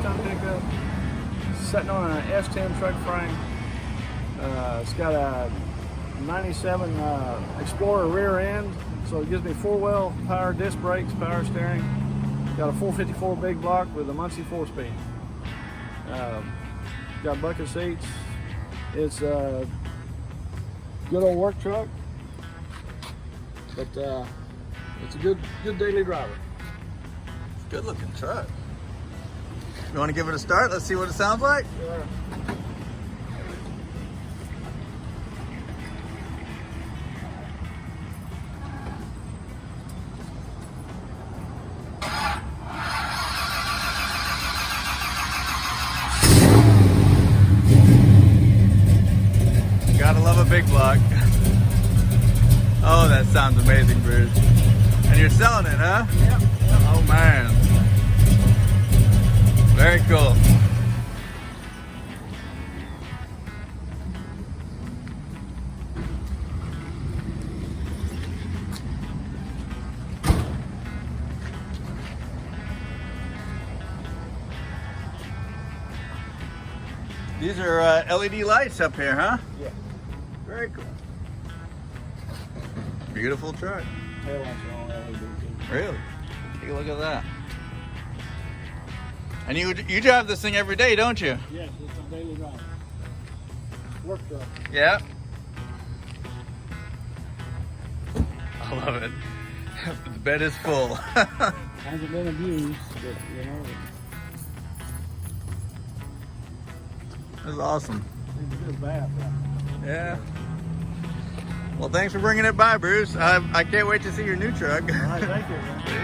6-ton pickup, sitting on an S10 truck frame. It's got a 97 Explorer rear end, so it gives me 4-wheel power disc brakes, power steering. Got a 454 big block with a Muncie 4-speed. Got bucket seats. It's a good old work truck, but it's a good daily driver. Good looking truck. You want to give it a start? Let's see what it sounds like. Sure. Gotta love a big block. Oh, that sounds amazing, Bruce. And you're selling it, huh? Yep. Oh man. Very cool. These are LED lights up here, huh? Yeah. Very cool. Beautiful truck. Tail lights are all LED too. Really? Take a look at that. And you drive this thing every day, don't you? Yes, it's a daily driver. Work truck. Yeah. I love it. The bed is full. Hasn't been abused, but you know, That's awesome. it's a good bath. Yeah. Well, thanks for bringing it by, Bruce. I can't wait to see your new truck. All right, thank you. Man.